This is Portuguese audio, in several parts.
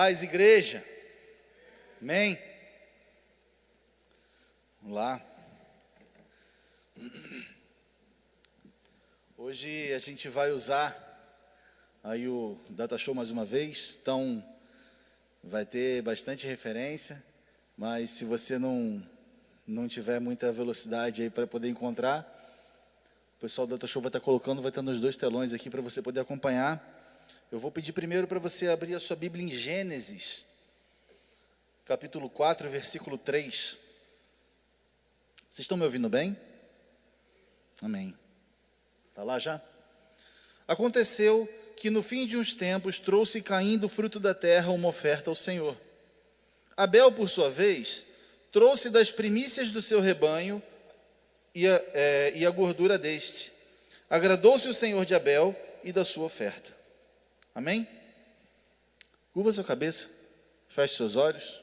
paz, igreja. Amém? Vamos lá. Hoje a gente vai usar aí o Data Show mais uma vez, então vai ter bastante referência, mas se você não tiver muita velocidade aí para poder encontrar, o pessoal do Data Show vai estar colocando, vai estar nos dois telões aqui para você poder acompanhar. Eu vou pedir primeiro para você abrir a sua Bíblia em Gênesis, capítulo 4, versículo 3. Vocês estão me ouvindo bem? Amém. Está lá já? Aconteceu que no fim de uns tempos trouxe Caim do fruto da terra uma oferta ao Senhor. Abel, por sua vez, trouxe das primícias do seu rebanho e a gordura deste. Agradou-se o Senhor de Abel e da sua oferta. Amém? Curva sua cabeça, feche seus olhos.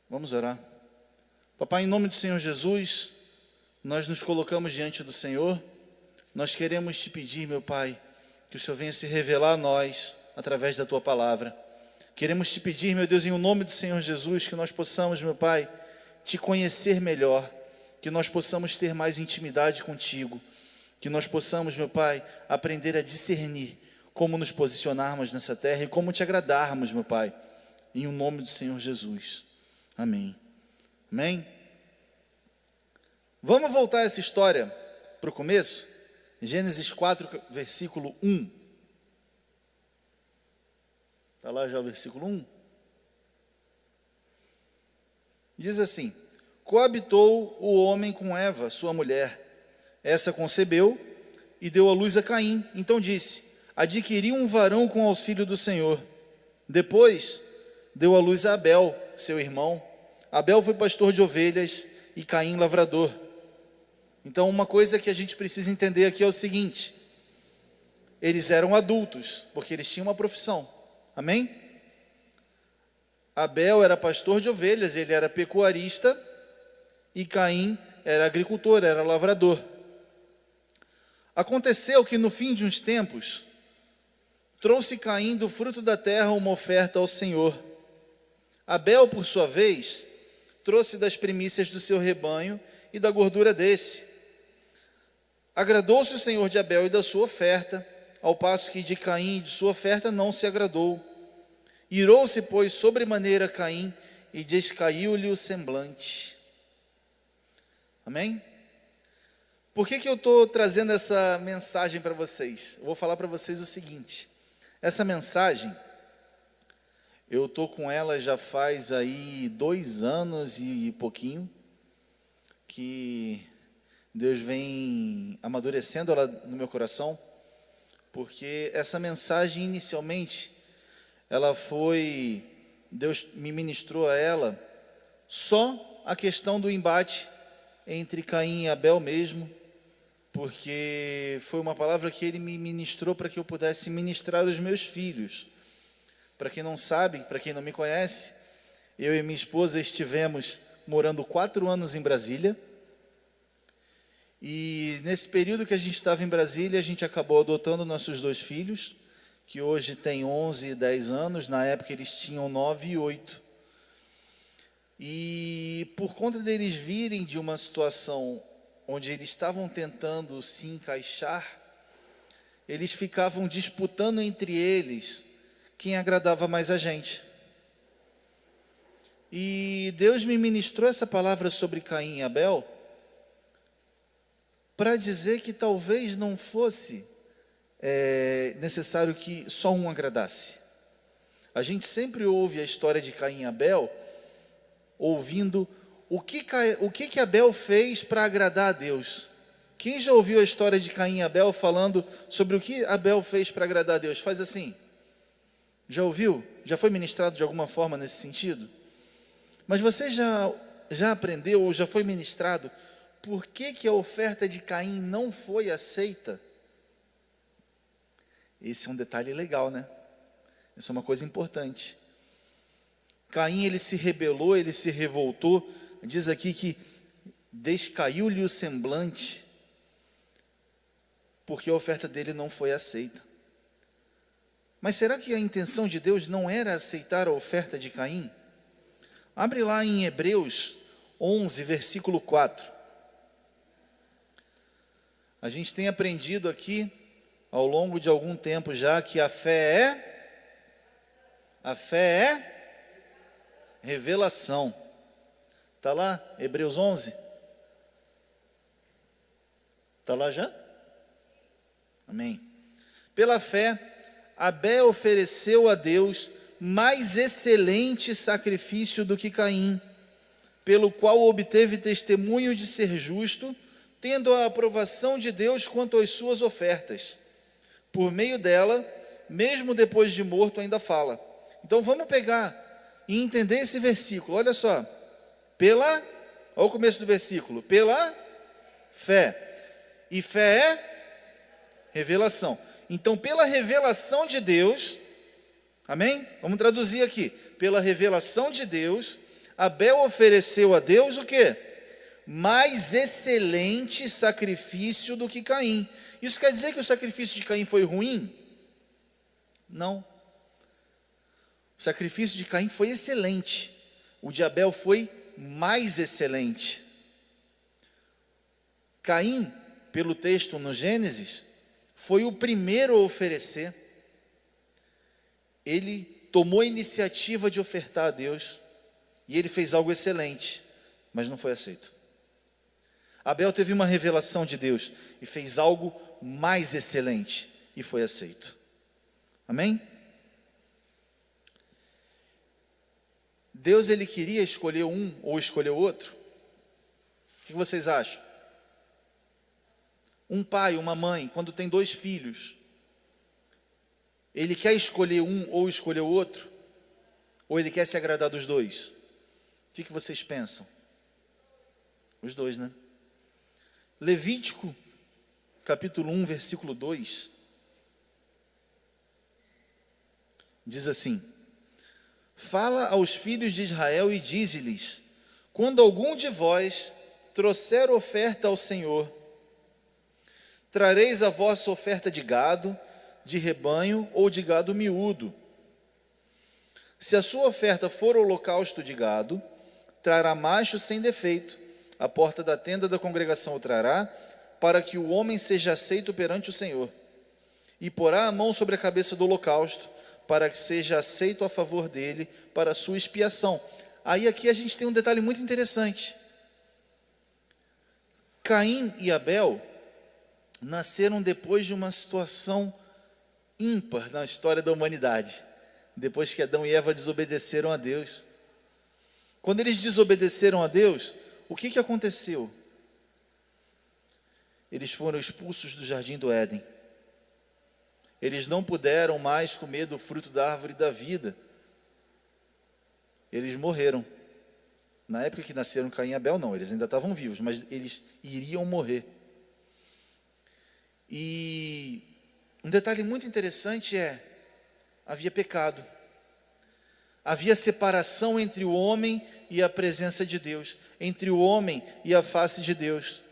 Vamos orar. Papai, em nome do Senhor Jesus, nós nos colocamos diante do Senhor. Nós queremos te pedir, meu Pai, que o Senhor venha se revelar a nós através da tua palavra. Queremos te pedir, meu Deus, em nome do Senhor Jesus, que nós possamos, meu Pai, te conhecer melhor, que nós possamos ter mais intimidade contigo, que nós possamos, meu Pai, aprender a discernir como nos posicionarmos nessa terra e como te agradarmos, meu Pai, em nome do Senhor Jesus. Amém. Amém? Vamos voltar essa história para o começo? Gênesis 4, versículo 1. Está lá já o versículo 1. Diz assim: coabitou o homem com Eva, sua mulher. Essa concebeu e deu à luz a Caim. Então disse: adquiri um varão com auxílio do Senhor. Depois deu à luz a Abel, seu irmão. Abel foi pastor de ovelhas e Caim lavrador. Então uma coisa que a gente precisa entender aqui é o seguinte: eles eram adultos, porque eles tinham uma profissão. Amém? Abel era pastor de ovelhas, ele era pecuarista, e Caim era agricultor, era lavrador. Aconteceu que no fim de uns tempos, trouxe Caim do fruto da terra uma oferta ao Senhor. Abel, por sua vez, trouxe das primícias do seu rebanho e da gordura desse. Agradou-se o Senhor de Abel e da sua oferta, ao passo que de Caim e de sua oferta não se agradou. Irou-se, pois, sobremaneira Caim e descaiu-lhe o semblante. Amém? Por que eu estou trazendo essa mensagem para vocês? Eu vou falar para vocês o seguinte: essa mensagem, eu estou com ela já faz aí 2 anos e pouquinho, que Deus vem amadurecendo ela no meu coração, porque essa mensagem inicialmente, Deus me ministrou a ela, só a questão do embate entre Caim e Abel mesmo, porque foi uma palavra que ele me ministrou para que eu pudesse ministrar aos meus filhos. Para quem não sabe, para quem não me conhece, eu e minha esposa estivemos morando 4 anos em Brasília, e nesse período que a gente estava em Brasília, a gente acabou adotando nossos 2 filhos, que hoje têm 11 e 10 anos, na época eles tinham 9 e 8. E por conta deles virem de uma situação onde eles estavam tentando se encaixar, eles ficavam disputando entre eles quem agradava mais a gente. E Deus me ministrou essa palavra sobre Caim e Abel para dizer que talvez não fosse necessário que só um agradasse. A gente sempre ouve a história de Caim e Abel, ouvindo o que Abel fez para agradar a Deus. Quem já ouviu a história de Caim e Abel falando sobre o que Abel fez para agradar a Deus? Faz assim. Já ouviu? Já foi ministrado de alguma forma nesse sentido? Mas você já aprendeu ou já foi ministrado por que a oferta de Caim não foi aceita? Esse é um detalhe legal, né? Isso é uma coisa importante. Caim, ele se rebelou, ele se revoltou. Diz aqui que descaiu-lhe o semblante, porque a oferta dele não foi aceita. Mas será que a intenção de Deus não era aceitar a oferta de Caim? Abre lá em Hebreus 11, versículo 4. A gente tem aprendido aqui, ao longo de algum tempo já, que a fé é revelação. Está lá, Hebreus 11? Está lá já? Amém. Pela fé, Abel ofereceu a Deus mais excelente sacrifício do que Caim, pelo qual obteve testemunho de ser justo, tendo a aprovação de Deus quanto às suas ofertas. Por meio dela, mesmo depois de morto, ainda fala. Então vamos pegar e entender esse versículo. Olha só. Olha o começo do versículo. Pela fé. E fé é revelação. Então, pela revelação de Deus, amém? Vamos traduzir aqui. Pela revelação de Deus, Abel ofereceu a Deus o quê? Mais excelente sacrifício do que Caim. Isso quer dizer que o sacrifício de Caim foi ruim? Não. O sacrifício de Caim foi excelente. O de Abel foi mais excelente. Caim, pelo texto no Gênesis, foi o primeiro a oferecer. Ele tomou a iniciativa de ofertar a Deus. E ele fez algo excelente, mas não foi aceito. Abel teve uma revelação de Deus e fez algo mais excelente e foi aceito. Amém? Deus, ele queria escolher um ou escolher o outro? O que vocês acham? Um pai, uma mãe, quando tem 2 filhos, ele quer escolher um ou escolher o outro? Ou ele quer se agradar dos 2? O que vocês pensam? Os 2, né? Levítico, capítulo 1, versículo 2, diz assim: fala aos filhos de Israel e dize-lhes: quando algum de vós trouxer oferta ao Senhor, trareis a vossa oferta de gado, de rebanho ou de gado miúdo. Se a sua oferta for holocausto de gado, trará macho sem defeito. A porta da tenda da congregação o trará, para que o homem seja aceito perante o Senhor. E porá a mão sobre a cabeça do holocausto, para que seja aceito a favor dele, para a sua expiação. Aí aqui a gente tem um detalhe muito interessante. Caim e Abel nasceram depois de uma situação ímpar na história da humanidade. Depois que Adão e Eva desobedeceram a Deus. Quando eles desobedeceram a Deus, o que aconteceu? Eles foram expulsos do jardim do Éden. Eles não puderam mais comer do fruto da árvore da vida. Eles morreram. Na época que nasceram Caim e Abel, não, eles ainda estavam vivos, mas eles iriam morrer. E um detalhe muito interessante havia pecado. Havia separação entre o homem e a presença de Deus, entre o homem e a face de Deus.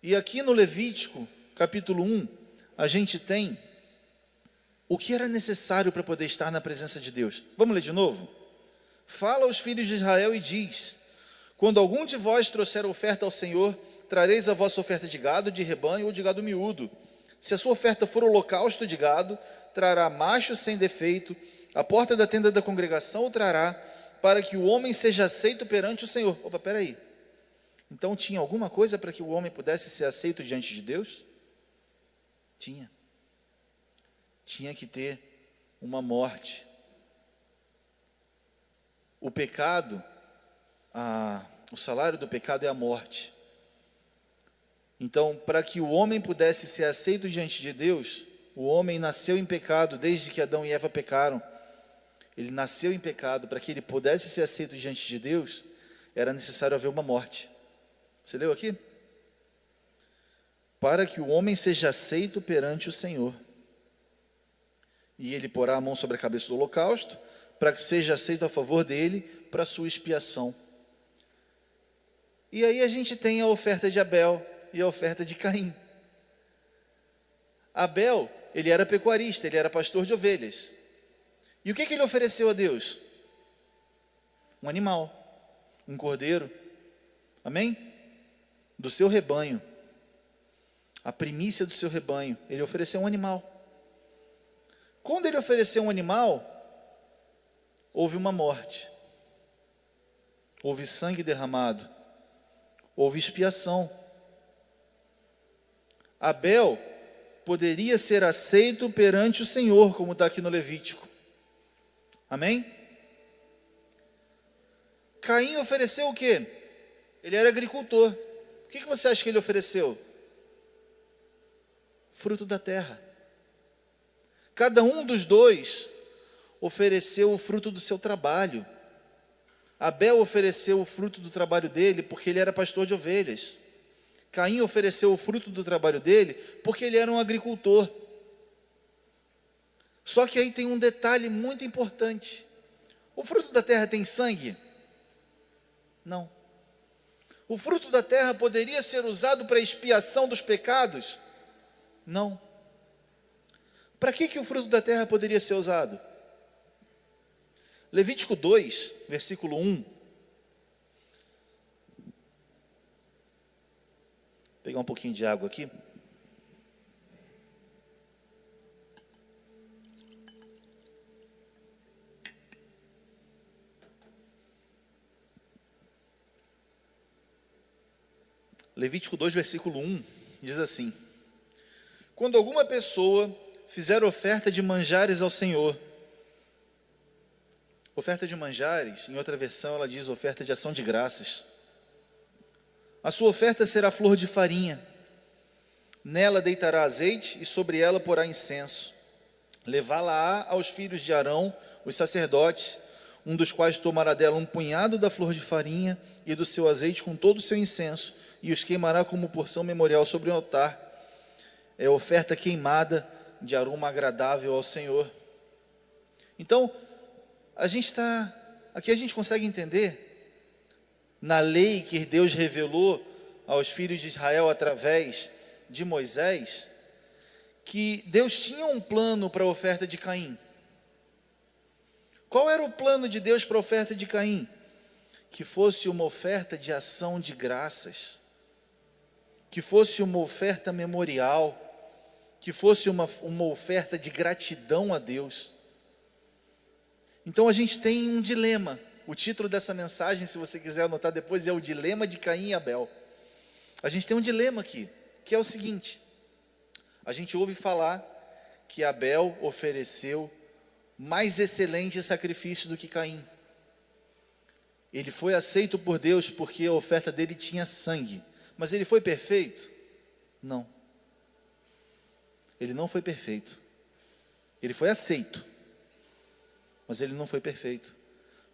E aqui no Levítico, capítulo 1, a gente tem o que era necessário para poder estar na presença de Deus. Vamos ler de novo? Fala aos filhos de Israel e diz: quando algum de vós trouxer oferta ao Senhor, trareis a vossa oferta de gado, de rebanho ou de gado miúdo. Se a sua oferta for holocausto de gado, trará macho sem defeito. A porta da tenda da congregação o trará, para que o homem seja aceito perante o Senhor. Opa, peraí. Então tinha alguma coisa para que o homem pudesse ser aceito diante de Deus? Tinha. Tinha que ter uma morte. O pecado, o salário do pecado é a morte. Então, para que o homem pudesse ser aceito diante de Deus, o homem nasceu em pecado desde que Adão e Eva pecaram. Ele nasceu em pecado. Para que ele pudesse ser aceito diante de Deus, era necessário haver uma morte. Você leu aqui? Para que o homem seja aceito perante o Senhor. E ele porá a mão sobre a cabeça do holocausto, para que seja aceito a favor dele, para a sua expiação. E aí a gente tem a oferta de Abel e a oferta de Caim. Abel ele era pecuarista, ele era pastor de ovelhas. E o que ele ofereceu a Deus? Um animal, um cordeiro, amém? Do seu rebanho, a primícia do seu rebanho. Ele ofereceu um animal. Quando ele ofereceu um animal, houve uma morte, houve sangue derramado, houve expiação. Abel poderia ser aceito perante o Senhor, como está aqui no Levítico. Amém? Caim ofereceu o quê? Ele era agricultor. O que você acha que ele ofereceu? Fruto da terra. Cada um dos dois ofereceu o fruto do seu trabalho. Abel ofereceu o fruto do trabalho dele porque ele era pastor de ovelhas. Caim ofereceu o fruto do trabalho dele porque ele era um agricultor. Só que aí tem um detalhe muito importante. O fruto da terra tem sangue? Não. O fruto da terra poderia ser usado para expiação dos pecados? Não. Para que o fruto da terra poderia ser usado? Levítico 2, versículo 1. Vou pegar um pouquinho de água aqui. Levítico 2, versículo 1, diz assim: quando alguma pessoa fizer oferta de manjares ao Senhor, oferta de manjares, em outra versão ela diz oferta de ação de graças, a sua oferta será flor de farinha, nela deitará azeite e sobre ela porá incenso, levá-la-á aos filhos de Arão, os sacerdotes, um dos quais tomará dela um punhado da flor de farinha e do seu azeite com todo o seu incenso, e os queimará como porção memorial sobre o altar. É oferta queimada de aroma agradável ao Senhor. Então, aqui a gente consegue entender, na lei que Deus revelou aos filhos de Israel através de Moisés, que Deus tinha um plano para a oferta de Caim. Qual era o plano de Deus para a oferta de Caim? Que fosse uma oferta de ação de graças, que fosse uma oferta memorial, que fosse uma oferta de gratidão a Deus. Então a gente tem um dilema. O título dessa mensagem, se você quiser anotar depois, é o dilema de Caim e Abel. A gente tem um dilema aqui, que é o seguinte: a gente ouve falar que Abel ofereceu mais excelente sacrifício do que Caim. Ele foi aceito por Deus porque a oferta dele tinha sangue. Mas ele foi perfeito? Não. Ele não foi perfeito. Ele foi aceito, mas ele não foi perfeito.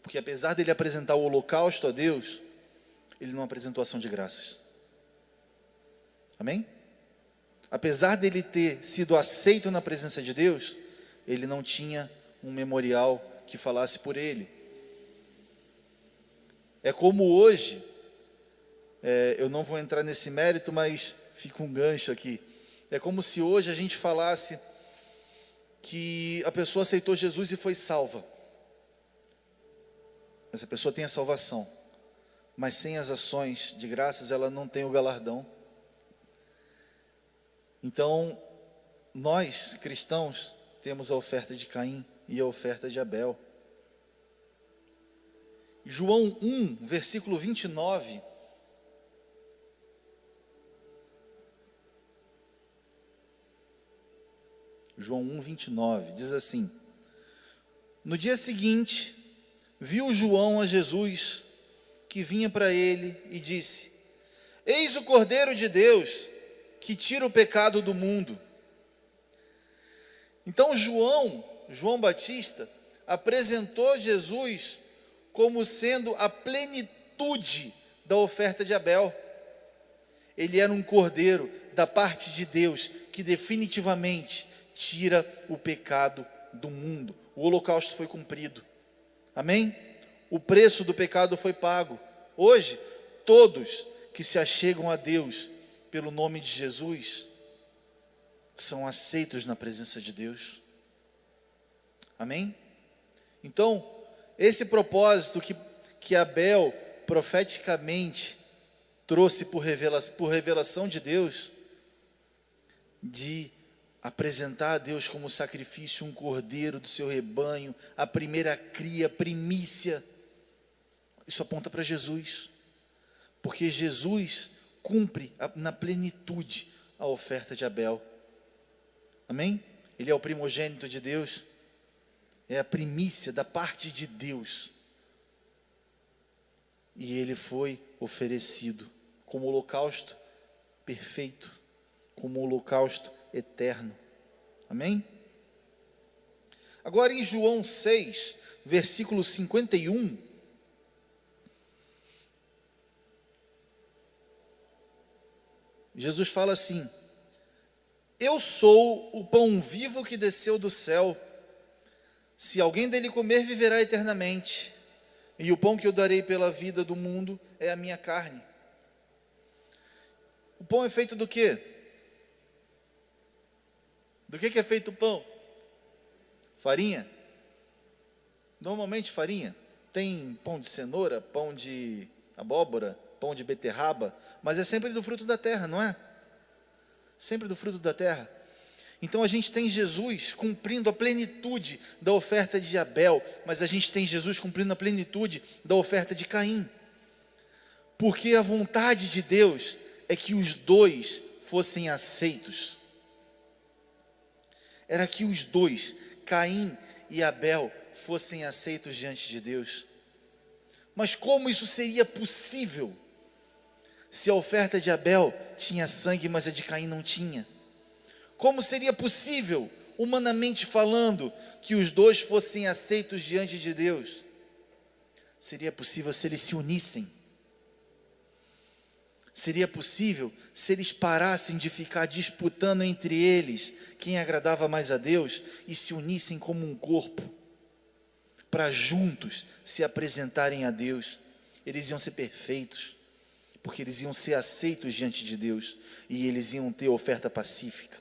Porque apesar dele apresentar o holocausto a Deus, ele não apresentou ação de graças. Amém? Apesar dele ter sido aceito na presença de Deus, ele não tinha um memorial que falasse por ele. É como hoje, eu não vou entrar nesse mérito, mas fica um gancho aqui. É como se hoje a gente falasse que a pessoa aceitou Jesus e foi salva. Essa pessoa tem a salvação, mas sem as ações de graças ela não tem o galardão. Então, nós cristãos temos a oferta de Caim e a oferta de Abel. João 1, versículo 29. João 1, 29, diz assim: no dia seguinte, viu João a Jesus, que vinha para ele, e disse: eis o Cordeiro de Deus, que tira o pecado do mundo. Então João Batista, apresentou Jesus como sendo a plenitude da oferta de Abel. Ele era um cordeiro da parte de Deus, que definitivamente tira o pecado do mundo. O holocausto foi cumprido. Amém? O preço do pecado foi pago. Hoje, todos que se achegam a Deus pelo nome de Jesus são aceitos na presença de Deus. Amém? Então, esse propósito que Abel profeticamente trouxe por revelação de Deus, de apresentar a Deus como sacrifício um cordeiro do seu rebanho, a primeira cria, a primícia, isso aponta para Jesus, porque Jesus cumpre na plenitude a oferta de Abel. Amém? Ele é o primogênito de Deus, é a primícia da parte de Deus, e ele foi oferecido como holocausto perfeito, como holocausto eterno. Amém? Agora em João 6, versículo 51, Jesus fala assim: eu sou o pão vivo que desceu do céu, se alguém dele comer viverá eternamente, e o pão que eu darei pela vida do mundo é a minha carne. O pão é feito do quê? Do que é feito o pão? Farinha? Normalmente farinha. Tem pão de cenoura, pão de abóbora, pão de beterraba, mas é sempre do fruto da terra, não é? Sempre do fruto da terra. Então a gente tem Jesus cumprindo a plenitude da oferta de Abel, mas a gente tem Jesus cumprindo a plenitude da oferta de Caim. Porque a vontade de Deus é que os dois fossem aceitos. Era que os dois, Caim e Abel, fossem aceitos diante de Deus. Mas como isso seria possível se a oferta de Abel tinha sangue, mas a de Caim não tinha? Como seria possível, humanamente falando, que os dois fossem aceitos diante de Deus? Seria possível se eles se unissem. Seria possível se eles parassem de ficar disputando entre eles quem agradava mais a Deus e se unissem como um corpo, para juntos se apresentarem a Deus. Eles iam ser perfeitos, porque eles iam ser aceitos diante de Deus, e eles iam ter oferta pacífica,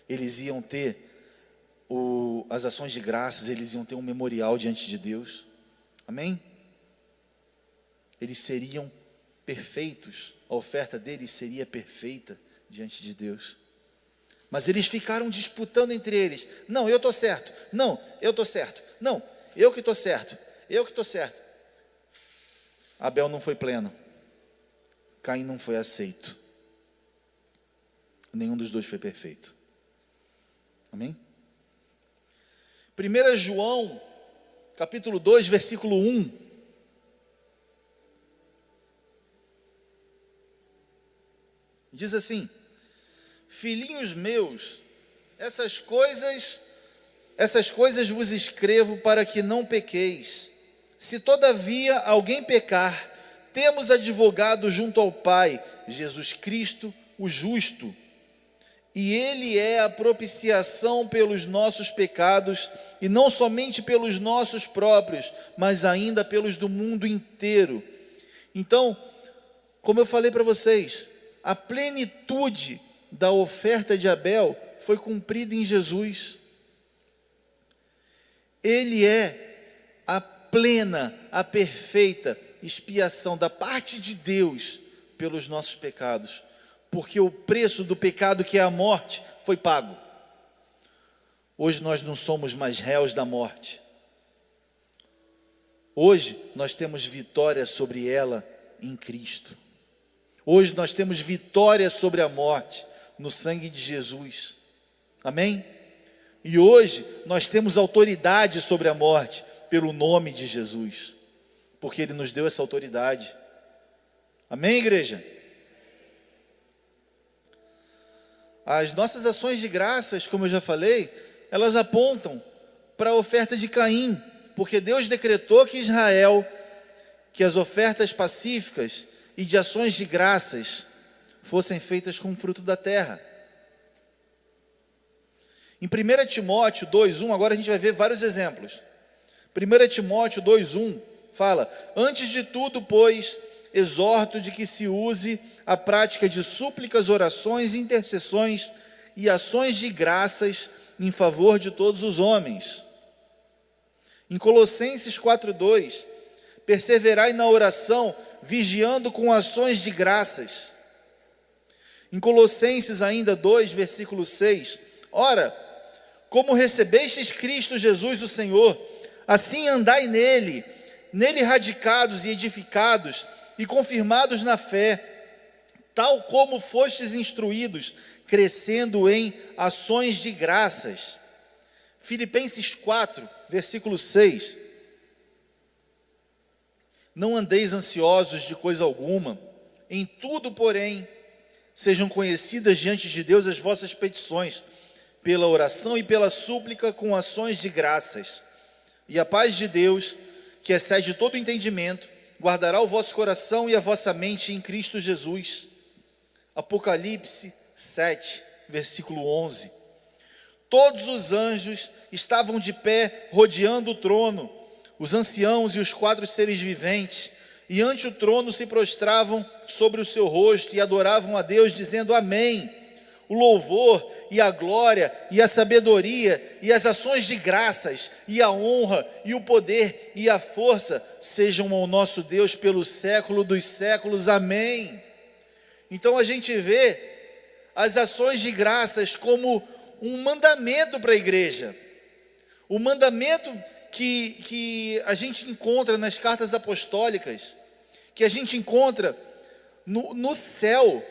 eles iam ter as ações de graças, eles iam ter um memorial diante de Deus. Amém? Eles seriam perfeitos, a oferta deles seria perfeita diante de Deus. Mas eles ficaram disputando entre eles: não, eu estou certo, não, eu estou certo, não, eu que estou certo, eu que estou certo. Abel não foi pleno, Caim não foi aceito, nenhum dos dois foi perfeito. Amém? 1 João, capítulo 2, versículo 1. Diz assim: filhinhos meus, essas coisas vos escrevo para que não pequeis. Se todavia alguém pecar, temos advogado junto ao Pai, Jesus Cristo, o justo. E Ele é a propiciação pelos nossos pecados, e não somente pelos nossos próprios, mas ainda pelos do mundo inteiro. Então, como eu falei para vocês, a plenitude da oferta de Abel foi cumprida em Jesus. Ele é a plena, a perfeita expiação da parte de Deus pelos nossos pecados, porque o preço do pecado, que é a morte, foi pago. Hoje nós não somos mais réus da morte. Hoje nós temos vitória sobre ela em Cristo. Hoje nós temos vitória sobre a morte no sangue de Jesus. Amém? E hoje nós temos autoridade sobre a morte pelo nome de Jesus, porque Ele nos deu essa autoridade. Amém, igreja? As nossas ações de graças, como eu já falei, elas apontam para a oferta de Caim, porque Deus decretou que Israel, que as ofertas pacíficas e de ações de graças fossem feitas com o fruto da terra. Em 1 Timóteo 2,1, agora a gente vai ver vários exemplos. 1 Timóteo 2,1 fala: antes de tudo, pois, exorto de que se use a prática de súplicas, orações, intercessões e ações de graças em favor de todos os homens. Em Colossenses 4:2, perseverai na oração, vigiando com ações de graças. Em Colossenses ainda 2, versículo 6, ora, como recebestes Cristo Jesus o Senhor, assim andai nele radicados e edificados e confirmados na fé, tal como fostes instruídos, crescendo em ações de graças. Filipenses 4, versículo 6. Não andeis ansiosos de coisa alguma, em tudo, porém, sejam conhecidas diante de Deus as vossas petições, pela oração e pela súplica com ações de graças. E a paz de Deus, que excede todo entendimento, guardará o vosso coração e a vossa mente em Cristo Jesus. Apocalipse 7, versículo 11. Todos os anjos estavam de pé, rodeando o trono, os anciãos e os 4 seres viventes, e ante o trono se prostravam sobre o seu rosto e adoravam a Deus, dizendo amém. O louvor e a glória e a sabedoria e as ações de graças e a honra e o poder e a força sejam ao nosso Deus pelo século dos séculos. Amém. Então a gente vê as ações de graças como um mandamento para a igreja. O mandamento que a gente encontra nas cartas apostólicas, que a gente encontra no céu.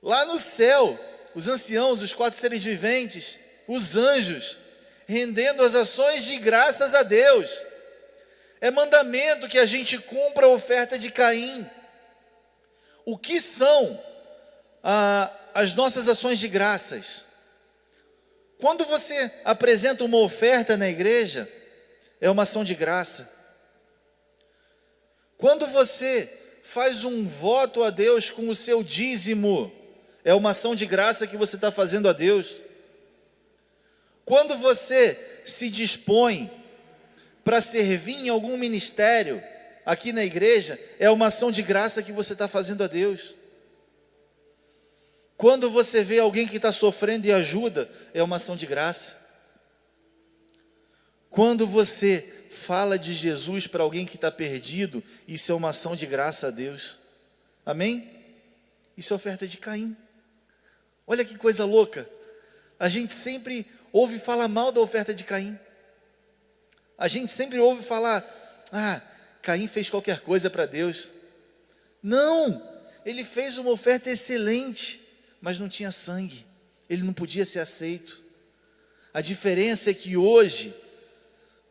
Lá no céu, os anciãos, os 4 seres viventes, os anjos, rendendo as ações de graças a Deus. É mandamento que a gente cumpra a oferta de Caim. O que são as nossas ações de graças? Quando você apresenta uma oferta na igreja, é uma ação de graça. Quando você faz um voto a Deus com o seu dízimo, é uma ação de graça que você está fazendo a Deus. Quando você se dispõe para servir em algum ministério aqui na igreja, é uma ação de graça que você está fazendo a Deus. Quando você vê alguém que está sofrendo e ajuda, é uma ação de graça. Quando você fala de Jesus para alguém que está perdido, isso é uma ação de graça a Deus. Amém? Isso é oferta de Caim. Olha que coisa louca. A gente sempre ouve falar mal da oferta de Caim. A gente sempre ouve falar, Caim fez qualquer coisa para Deus. Não, ele fez uma oferta excelente, mas não tinha sangue. Ele não podia ser aceito. A diferença é que hoje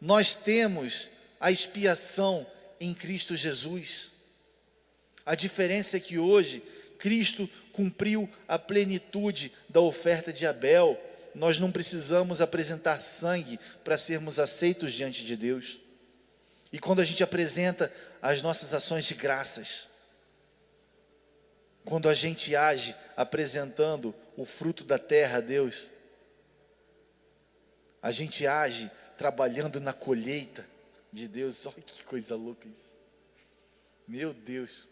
nós temos a expiação em Cristo Jesus. A diferença é que hoje Cristo cumpriu a plenitude da oferta de Abel. Nós não precisamos apresentar sangue para sermos aceitos diante de Deus. E quando a gente apresenta as nossas ações de graças, quando a gente age apresentando o fruto da terra a Deus, a gente age trabalhando na colheita de Deus. Olha que coisa louca isso. Meu Deus,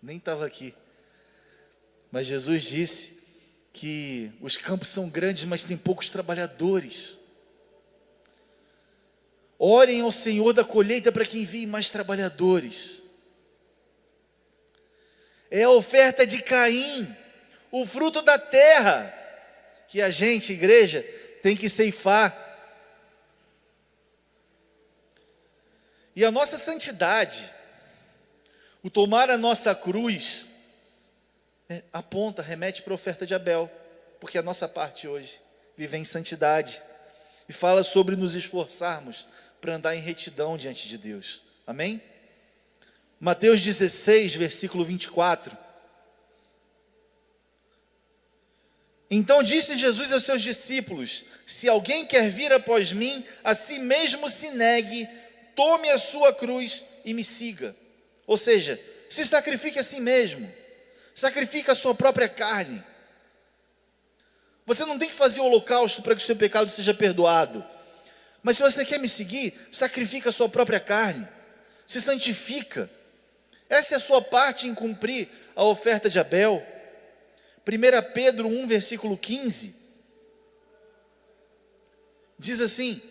nem estava aqui. Mas Jesus disse que os campos são grandes, mas tem poucos trabalhadores. Orem ao Senhor da colheita para que envie mais trabalhadores. É a oferta de Caim, o fruto da terra, que a gente, igreja, tem que ceifar. E a nossa santidade, o tomar a nossa cruz, aponta, remete para a oferta de Abel, porque a nossa parte hoje vive em santidade, e fala sobre nos esforçarmos para andar em retidão diante de Deus. Amém? Mateus 16, versículo 24. Então disse Jesus aos seus discípulos: se alguém quer vir após mim, a si mesmo se negue, tome a sua cruz e me siga. Ou seja, se sacrifique a si mesmo, sacrifique a sua própria carne. Você não tem que fazer o holocausto para que o seu pecado seja perdoado. Mas se você quer me seguir, sacrifica a sua própria carne, se santifica. Essa é a sua parte em cumprir a oferta de Abel. Pedro 1, versículo 15, diz assim: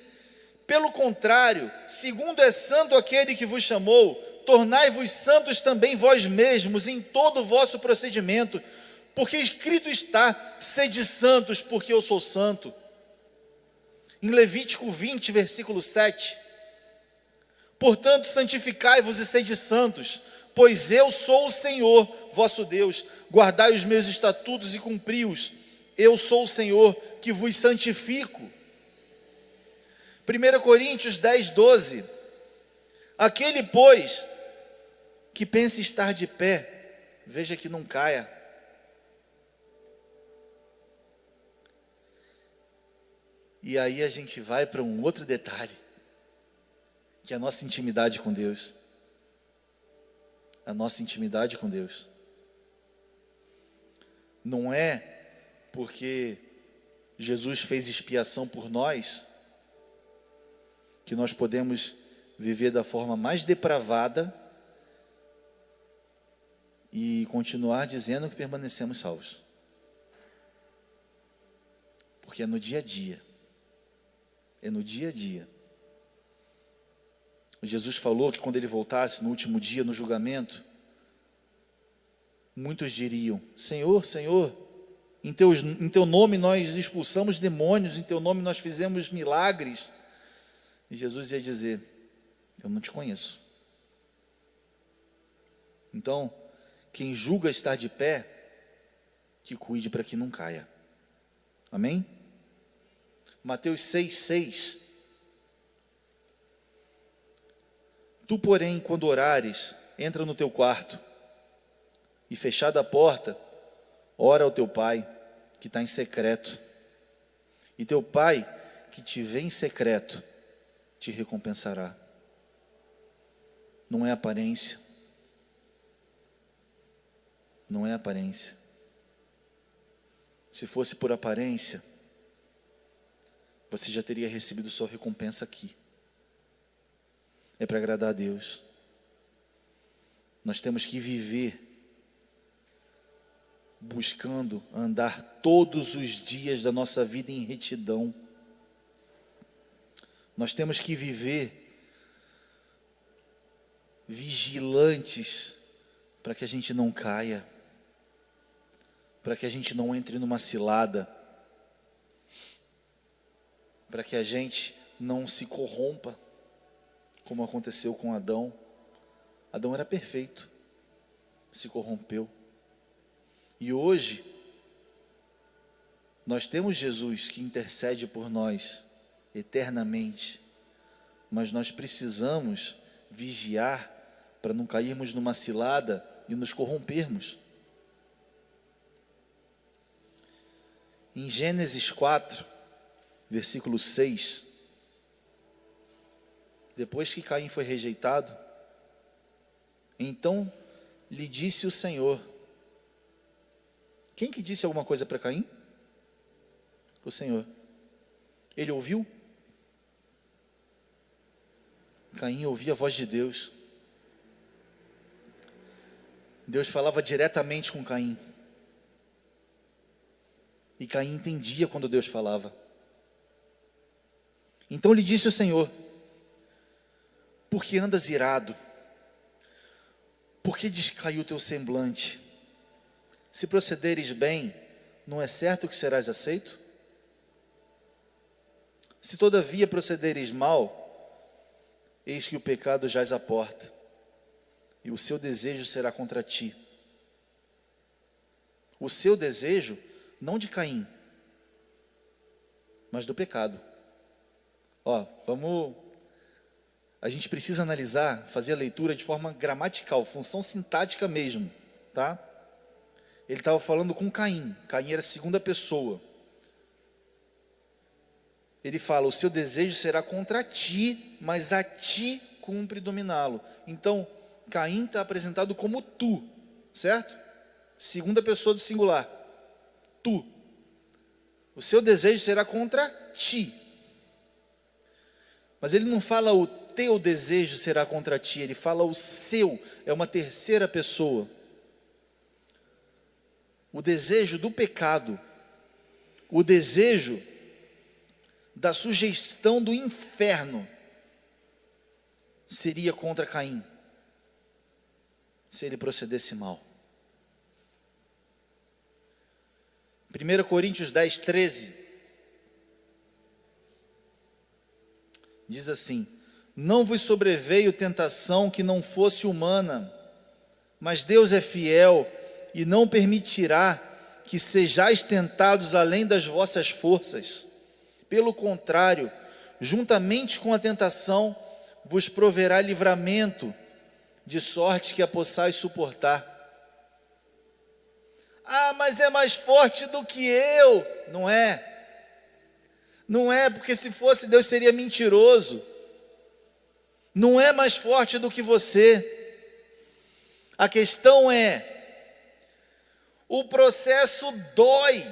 pelo contrário, segundo é santo aquele que vos chamou, tornai-vos santos também vós mesmos em todo o vosso procedimento, porque escrito está: sede santos, porque eu sou santo. Em Levítico 20, versículo 7, portanto santificai-vos e sede santos, pois eu sou o Senhor vosso Deus, guardai os meus estatutos e cumpri-os, eu sou o Senhor que vos santifico. 1 Coríntios 10, 12, aquele, pois, que pensa estar de pé, veja que não caia. E aí a gente vai para um outro detalhe, que é a nossa intimidade com Deus. A nossa intimidade com Deus. Não é porque Jesus fez expiação por nós, que nós podemos viver da forma mais depravada e continuar dizendo que permanecemos salvos. Porque é no dia a dia. É no dia a dia. Jesus falou que quando ele voltasse no último dia, no julgamento, muitos diriam: Senhor, Senhor, em teu nome nós expulsamos demônios, em teu nome nós fizemos milagres. E Jesus ia dizer: eu não te conheço. Então, quem julga estar de pé, que cuide para que não caia. Amém? Mateus 6, 6. Tu, porém, quando orares, entra no teu quarto, e fechada a porta, ora ao teu pai, que está em secreto. E teu pai, que te vê em secreto, te recompensará. Não é aparência. Não é aparência. Se fosse por aparência, você já teria recebido sua recompensa aqui. É para agradar a Deus. Nós temos que viver buscando andar todos os dias da nossa vida em retidão. Nós temos que viver vigilantes para que a gente não caia, para que a gente não entre numa cilada, para que a gente não se corrompa, como aconteceu com Adão. Adão era perfeito, se corrompeu. E hoje, nós temos Jesus que intercede por nós eternamente, mas nós precisamos vigiar para não cairmos numa cilada e nos corrompermos. Em Gênesis 4, versículo 6, depois que Caim foi rejeitado, então lhe disse o Senhor. Quem que disse alguma coisa para Caim? O Senhor. Ele ouviu? Caim ouvia a voz de Deus. Deus falava diretamente com Caim. E Caim entendia quando Deus falava. Então lhe disse o Senhor: por que andas irado? Por que descaiu o teu semblante? Se procederes bem, não é certo que serás aceito? Se todavia procederes mal, eis que o pecado jaz à porta, e o seu desejo será contra ti. O seu desejo, não de Caim, mas do pecado. A gente precisa analisar, fazer a leitura de forma gramatical, função sintática mesmo, tá? Ele estava falando com Caim. Caim era a segunda pessoa. Ele fala: o seu desejo será contra ti, mas a ti cumpre dominá-lo. Então, Caim está apresentado como tu, certo? Segunda pessoa do singular. Tu. O seu desejo será contra ti. Mas ele não fala o teu desejo será contra ti, ele fala o seu, é uma terceira pessoa. o desejo do pecado, o desejo da sugestão do inferno, seria contra Caim, se ele procedesse mal. 1 Coríntios 10, 13, diz assim: não vos sobreveio tentação que não fosse humana, mas Deus é fiel e não permitirá que sejais tentados além das vossas forças. Pelo contrário, juntamente com a tentação, vos proverá livramento, de sorte que a possais suportar. Ah, mas é mais forte do que eu. Não é. Não é, porque se fosse Deus seria mentiroso. Não é mais forte do que você. A questão é, o processo dói.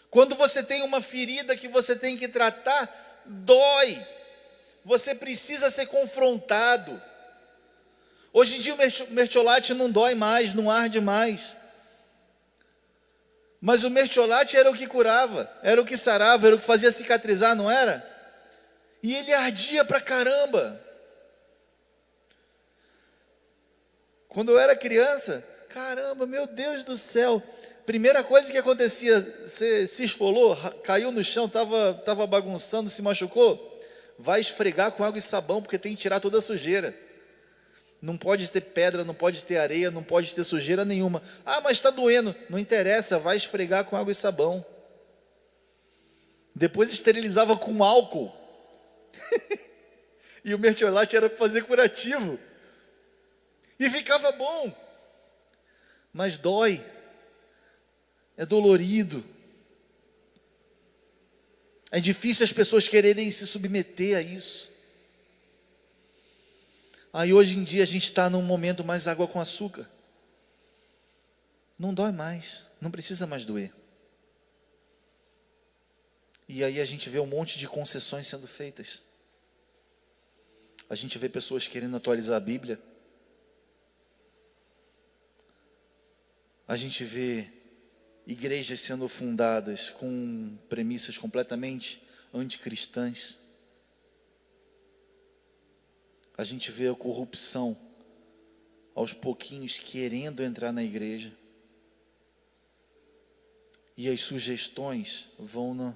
Quando você tem uma ferida que você tem que tratar, dói. Você precisa ser confrontado. Hoje em dia o mertiolate não dói mais, não arde mais. Mas o mertiolate era o que curava, era o que sarava, era o que fazia cicatrizar, não era? E ele ardia pra caramba. Quando eu era criança, caramba, meu Deus do céu. Primeira coisa que acontecia, você se esfolou, caiu no chão, estava bagunçando, se machucou, vai esfregar com água e sabão, porque tem que tirar toda a sujeira. Não pode ter pedra, não pode ter areia, não pode ter sujeira nenhuma. Ah, mas está doendo. Não interessa, vai esfregar com água e sabão. Depois esterilizava com álcool. E o mertiolate era para fazer curativo. E ficava bom. Mas dói. É dolorido. É difícil as pessoas quererem se submeter a isso. Aí hoje em dia a gente está num momento mais água com açúcar. Não dói mais, não precisa mais doer. E aí a gente vê um monte de concessões sendo feitas. A gente vê pessoas querendo atualizar a Bíblia. A gente vê igrejas sendo fundadas com premissas completamente anticristãs. A gente vê a corrupção aos pouquinhos querendo entrar na igreja. E as sugestões vão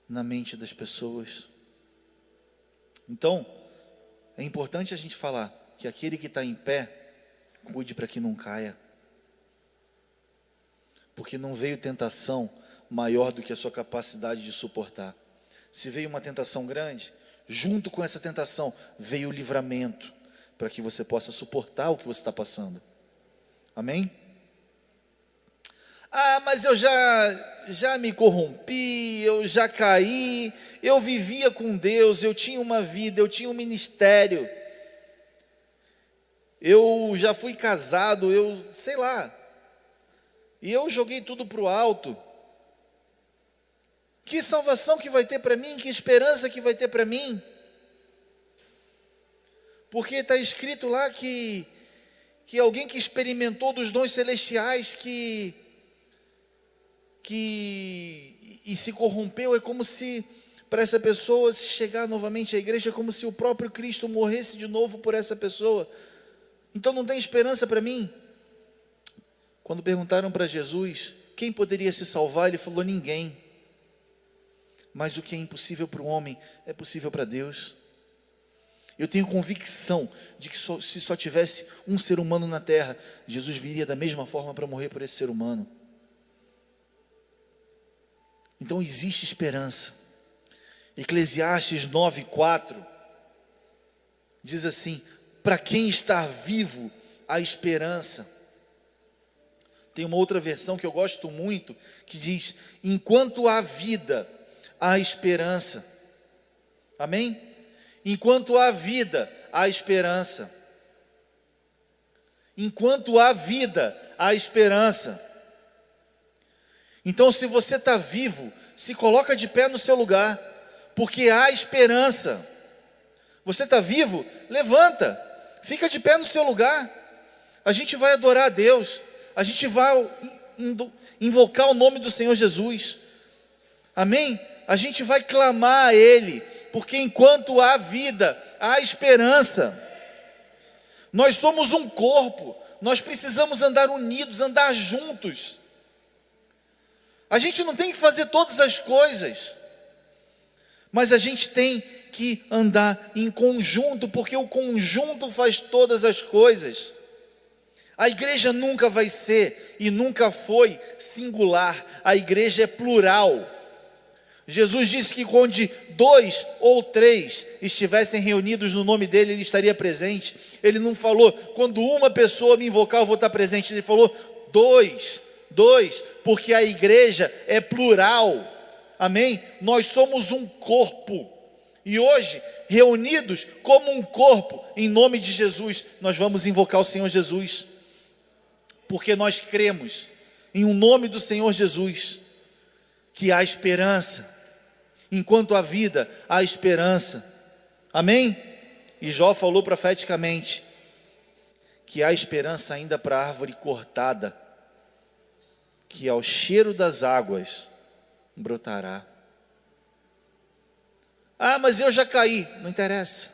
na mente das pessoas. Então, é importante a gente falar que aquele que está em pé, cuide para que não caia. Porque não veio tentação maior do que a sua capacidade de suportar. Se veio uma tentação grande, junto com essa tentação veio o livramento, para que você possa suportar o que você está passando. Amém? Ah, mas eu já me corrompi, eu já caí, eu vivia com Deus, eu tinha uma vida, eu tinha um ministério, eu já fui casado, eu sei lá, e eu joguei tudo para o alto. Que salvação que vai ter para mim? Que esperança que vai ter para mim? Porque está escrito lá que alguém que experimentou dos dons celestiais e se corrompeu, é como se, para essa pessoa, se chegar novamente à igreja, é como se o próprio Cristo morresse de novo por essa pessoa. Então não tem esperança para mim? Quando perguntaram para Jesus, quem poderia se salvar? Ele falou, ninguém. Mas o que é impossível para o homem, é possível para Deus. Eu tenho convicção de que se só tivesse um ser humano na terra, Jesus viria da mesma forma para morrer por esse ser humano. Então existe esperança. Eclesiastes 9:4 diz assim: para quem está vivo, há esperança. Tem uma outra versão que eu gosto muito, que diz: enquanto há vida, há esperança. Amém? Enquanto há vida, há esperança. Enquanto há vida, há esperança. Então, se você está vivo, se coloca de pé no seu lugar, porque há esperança. Você está vivo? Levanta, fica de pé no seu lugar. A gente vai adorar a Deus. A gente vai invocar o nome do Senhor Jesus. Amém? A gente vai clamar a Ele, porque enquanto há vida, há esperança. Nós somos um corpo, nós precisamos andar unidos, andar juntos. A gente não tem que fazer todas as coisas, mas a gente tem que andar em conjunto, porque o conjunto faz todas as coisas. A igreja nunca vai ser e nunca foi singular, a igreja é plural. Jesus disse que onde 2 ou 3 estivessem reunidos no nome dele, ele estaria presente. Ele não falou, quando uma pessoa me invocar, eu vou estar presente. Ele falou, 2, porque a igreja é plural. Amém? Nós somos um corpo. E hoje, reunidos como um corpo, em nome de Jesus, nós vamos invocar o Senhor Jesus. Porque nós cremos em um nome do Senhor Jesus, que há esperança. Enquanto há vida, há esperança. Amém? E Jó falou profeticamente que há esperança ainda para a árvore cortada, que ao cheiro das águas brotará. Ah, mas eu já caí. Não interessa.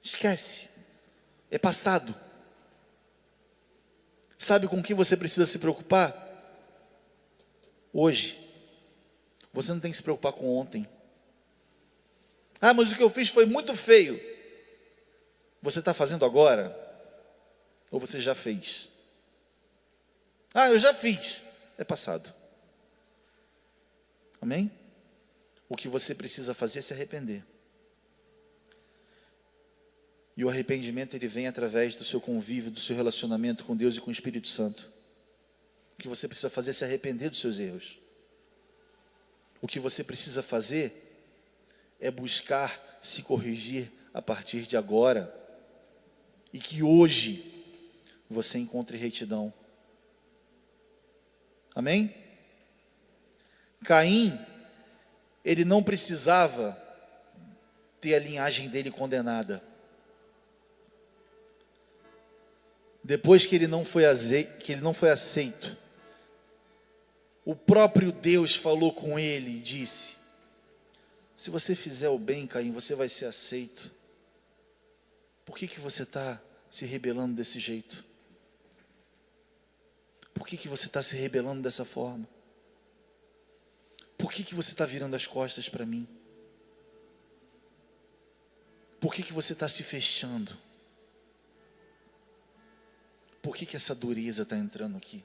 Esquece. É passado. Sabe com o que você precisa se preocupar? Hoje. Você não tem que se preocupar com ontem. Ah, mas o que eu fiz foi muito feio. Você está fazendo agora? Ou você já fez? Ah, eu já fiz. É passado. Amém? O que você precisa fazer é se arrepender. E o arrependimento ele vem através do seu convívio, do seu relacionamento com Deus e com o Espírito Santo. O que você precisa fazer é se arrepender dos seus erros. O que você precisa fazer é buscar se corrigir a partir de agora. E que hoje você encontre retidão. Amém? Caim, ele não precisava ter a linhagem dele condenada. Depois que ele não foi aceito, o próprio Deus falou com ele e disse: se você fizer o bem, Caim, você vai ser aceito. Por que você está se rebelando desse jeito? Por que você está se rebelando dessa forma? Por que você está virando as costas para mim? Por que você está se fechando? Por que essa dureza está entrando aqui?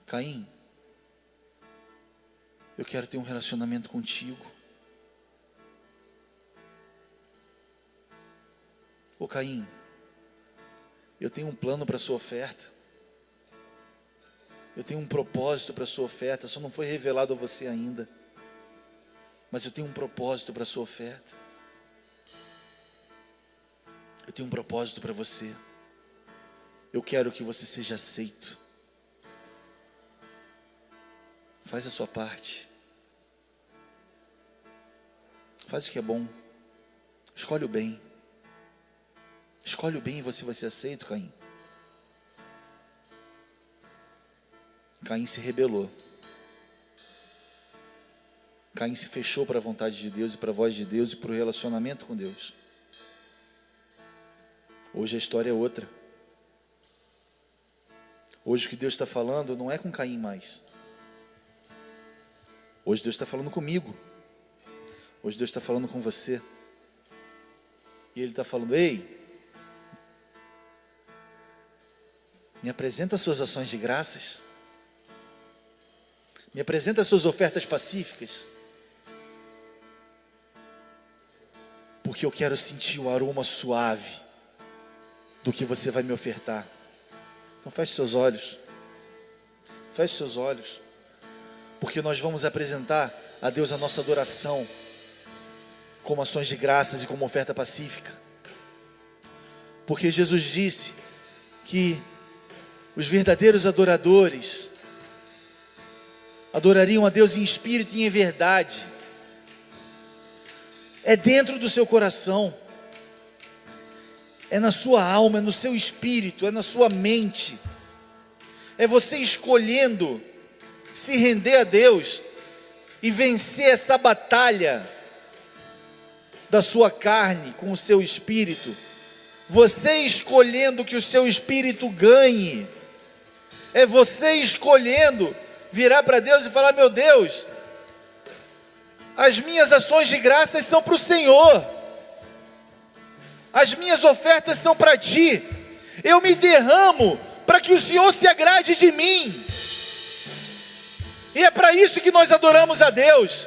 Caim, eu quero ter um relacionamento contigo. Ô Caim, eu tenho um plano para a sua oferta. Eu tenho um propósito para a sua oferta, só não foi revelado a você ainda. Mas eu tenho um propósito para a sua oferta. Eu tenho um propósito para você. Eu quero que você seja aceito. Faz a sua parte. Faz o que é bom. Escolhe o bem. Escolhe o bem e você vai ser aceito, Caim. Caim se rebelou. Caim se fechou para a vontade de Deus e para a voz de Deus e para o relacionamento com Deus. Hoje a história é outra. Hoje o que Deus está falando não é com Caim mais. Hoje Deus está falando comigo. Hoje Deus está falando com você. E Ele está falando: ei, me apresenta as suas ações de graças. Me apresenta as suas ofertas pacíficas. Porque eu quero sentir o aroma suave do que você vai me ofertar. Então feche seus olhos. Feche seus olhos. Porque nós vamos apresentar a Deus a nossa adoração como ações de graças e como oferta pacífica. Porque Jesus disse que os verdadeiros adoradores adorariam a Deus em espírito e em verdade. É dentro do seu coração. É na sua alma, é no seu espírito, é na sua mente. É você escolhendo se render a Deus e vencer essa batalha da sua carne com o seu espírito. Você escolhendo que o seu espírito ganhe. É você escolhendo virar para Deus e falar: meu Deus, as minhas ações de graças são para o Senhor, as minhas ofertas são para Ti, eu me derramo para que o Senhor se agrade de mim. E é para isso que nós adoramos a Deus.